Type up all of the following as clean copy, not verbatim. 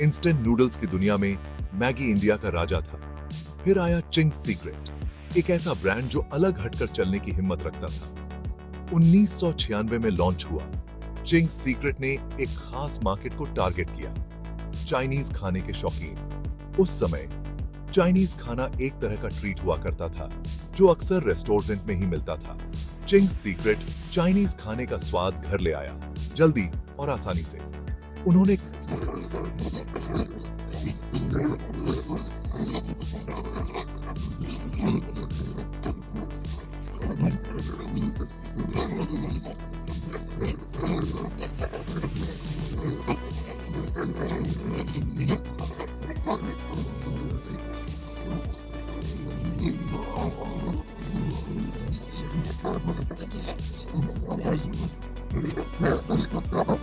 Instant noodles की दुनिया में मैगी इंडिया का राजा था। फिर आया चिंग्स सीक्रेट, एक ऐसा ब्रांड जो अलग हटकर चलने की हिम्मत रखता था। 1996 में लॉन्च हुआ। चिंग्स सीक्रेट ने एक खास मार्केट को टारगेट किया, चाइनीज खाने के शौकीन। उस समय चाइनीज खाना एक तरह का ट्रीट हुआ करता था जो अक्सर रेस्टोरेंट में ही मिलता था। चिंग्स सीक्रेट चाइनीज खाने का स्वाद घर ले आया, जल्दी और आसानी से। उन्होंने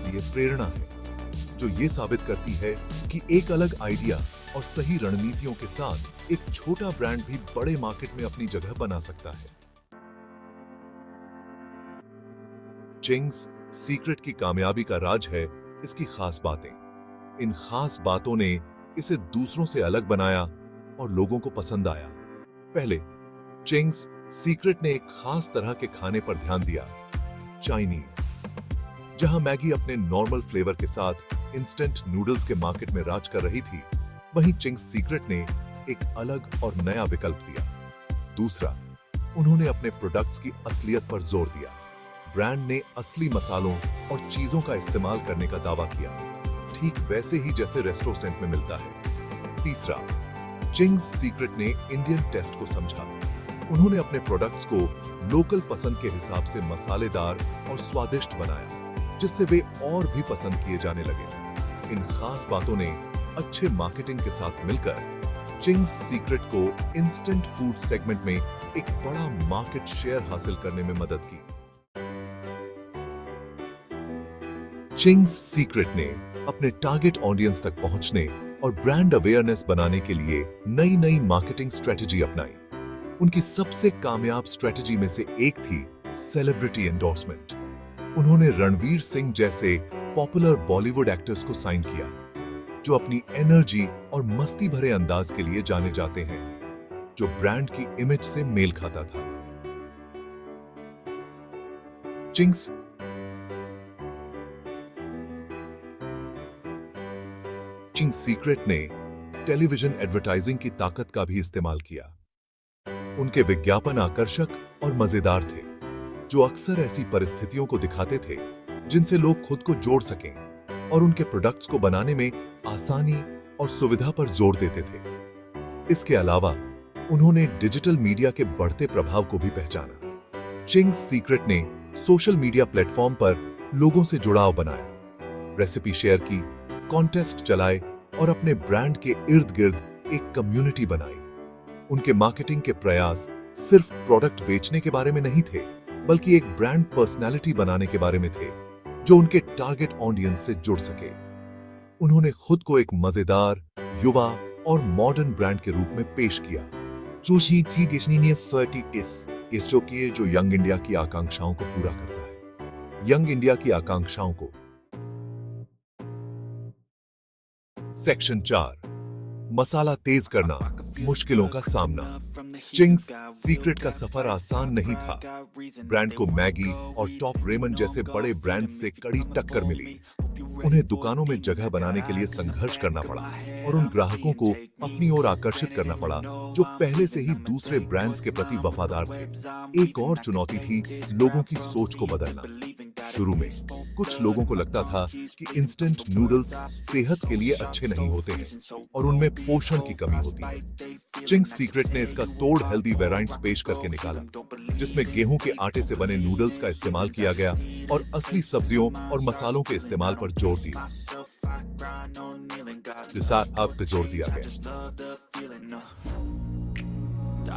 ये प्रेरणा है जो ये साबित करती है कि एक अलग आइडिया और सही रणनीतियों के साथ एक छोटा ब्रांड भी बड़े मार्केट में अपनी जगह बना सकता है। चिंग्स सीक्रेट की कामयाबी का राज है इसकी खास बातें। इन खास बातों ने इसे दूसरों से अलग बनाया और लोगों को पसंद आया। पहले चिंग्स सीक्रेट ने एक खास तरह के खाने पर ध्यान दिया, चाइनीज। जहां मैगी अपने नॉर्मल फ्लेवर के साथ इंस्टेंट नूडल्स के मार्केट में राज कर रही थी, वहीं चिंग्स सीक्रेट ने एक अलग और नया विकल्प दिया। दूसरा, उन्होंने अपने प्रोडक्ट्स की असलियत पर जोर दिया। ब्रांड ने असली मसालों और चीजों का इस्तेमाल करने का दावा किया, ठीक वैसे ही जैसे रेस्टोरेंट में मिलता है। तीसरा, चिंग्स सीक्रेट ने इंडियन टेस्ट को समझा। उन्होंने अपने प्रोडक्ट्स को लोकल पसंद के हिसाब से मसालेदार और स्वादिष्ट बनाया, जिससे वे और भी पसंद किए जाने लगे। इन खास बातों ने अच्छे मार्केटिंग के साथ मिलकर चिंग्स सीक्रेट को इंस्टेंट फूड सेगमेंट में एक बड़ा मार्केट शेयर हासिल करने में मदद की। चिंग्स सीक्रेट ने अपने टारगेट ऑडियंस तक पहुंचने और ब्रांड अवेयरनेस बनाने के लिए नई नई मार्केटिंग स्ट्रेटजी अपनाई। उनकी सबसे कामयाब स्ट्रेटजी में से एक थी सेलिब्रिटी एंडोर्समेंट। उन्होंने रणवीर सिंह जैसे पॉपुलर बॉलीवुड एक्टर्स को साइन किया, जो अपनी एनर्जी और मस्ती भरे अंदाज के लिए जाने जाते हैं, जो ब्रांड की इमेज से मेल खाता था। चिंग्स सीक्रेट ने टेलीविजन एडवर्टाइजिंग की ताकत का भी इस्तेमाल किया। उनके विज्ञापन आकर्षक और मजेदार थे, जो अक्सर ऐसी परिस्थितियों को दिखाते थे जिनसे लोग खुद को जोड़ सकें और उनके प्रोडक्ट्स को बनाने में आसानी और सुविधा पर जोर देते थे। इसके अलावा उन्होंने डिजिटल मीडिया के बढ़ते प्रभाव को भी पहचाना। चिंग्स सीक्रेट ने सोशल मीडिया प्लेटफॉर्म पर लोगों से जुड़ाव बनाया, रेसिपी शेयर की, कॉन्टेस्ट चलाए और अपने ब्रांड के इर्द गिर्द एक कम्युनिटी बनाई। उनके मार्केटिंग के प्रयास सिर्फ प्रोडक्ट बेचने के बारे में नहीं थे, बल्कि एक ब्रांड पर्सनालिटी बनाने के बारे में थे जो उनके टारगेट ऑडियंस से जुड़ सके। उन्होंने खुद को एक मजेदार, युवा और मॉडर्न ब्रांड के रूप में पेश किया, जो यंग इंडिया की आकांक्षाओं को पूरा करता है। यंग इंडिया की आकांक्षाओं को। सेक्शन 4, मसाला तेज करना, मुश्किलों का सामना। चिंग्स सीक्रेट का सफर आसान नहीं था। ब्रांड को मैगी और टॉप रेमन जैसे बड़े ब्रांड्स से कड़ी टक्कर मिली। उन्हें दुकानों में जगह बनाने के लिए संघर्ष करना पड़ा और उन ग्राहकों को अपनी ओर आकर्षित करना पड़ा जो पहले से ही दूसरे ब्रांड्स के प्रति वफादार थे। एक और चुनौती थी लोगों की सोच को बदलना। शुरू में कुछ लोगों को लगता था कि इंस्टेंट नूडल्स सेहत के लिए अच्छे नहीं होते हैं और उनमें पोषण की कमी होती है। चिंग्स सीक्रेट ने इसका तोड़ हेल्दी वेराइंट्स पेश करके निकाला, जिसमें गेहूं के आटे से बने नूडल्स का इस्तेमाल किया गया और असली सब्जियों और मसालों के इस्तेमाल पर जोर दिया। जोर दिया गया।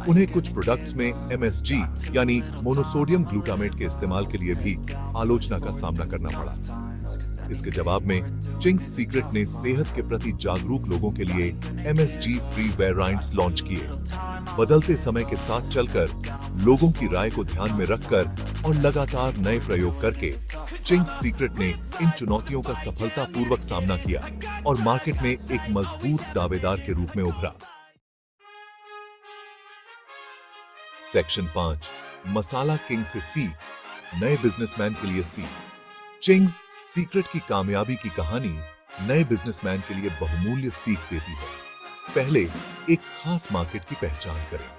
उन्हें कुछ प्रोडक्ट्स में MSG यानी मोनोसोडियम ग्लूटामेट के इस्तेमाल के लिए भी आलोचना का सामना करना पड़ा। इसके जवाब में चिंग्स सीक्रेट ने सेहत के प्रति जागरूक लोगों के लिए MSG फ्री वेराइंट्स लॉन्च किए। बदलते समय के साथ चलकर, लोगों की राय को ध्यान में रखकर और लगातार नए प्रयोग करके चिंग्स सीक्रेट ने इन चुनौतियों का सफलतापूर्वक सामना किया और मार्केट में एक मजबूत दावेदार के रूप में उभरा। सेक्शन 5, मसाला किंग से सीख, नए बिजनेसमैन के लिए सीख। चिंग्स सीक्रेट की कामयाबी की कहानी नए बिजनेसमैन के लिए बहुमूल्य सीख देती है। पहले, एक खास मार्केट की पहचान करें।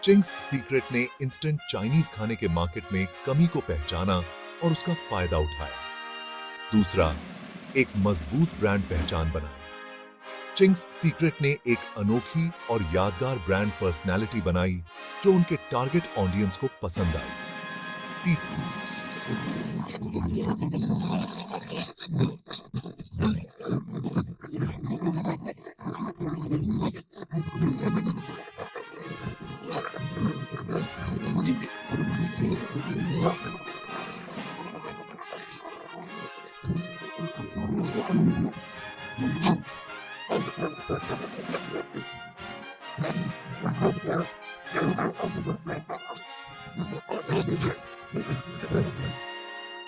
चिंग्स सीक्रेट ने इंस्टेंट चाइनीज खाने के मार्केट में कमी को पहचाना और उसका फायदा उठाया। दूसरा, एक मजबूत ब्रांड पहचान बनाई। चिंग्स सीक्रेट ने एक अनोखी और यादगार ब्रांड पर्सनैलिटी बनाई जो उनके टारगेट ऑडियंस को पसंद आई। तीसरा,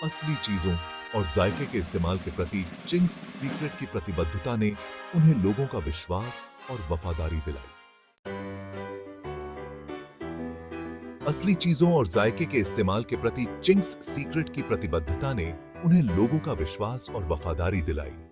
असली चीजों और जायके के इस्तेमाल के प्रति चिंग्स सीक्रेट की प्रतिबद्धता ने उन्हें लोगों का विश्वास और वफादारी दिलाई। असली चीजों और जायके के इस्तेमाल के प्रति चिंग्स सीक्रेट की प्रतिबद्धता ने उन्हें लोगों का विश्वास और वफादारी दिलाई।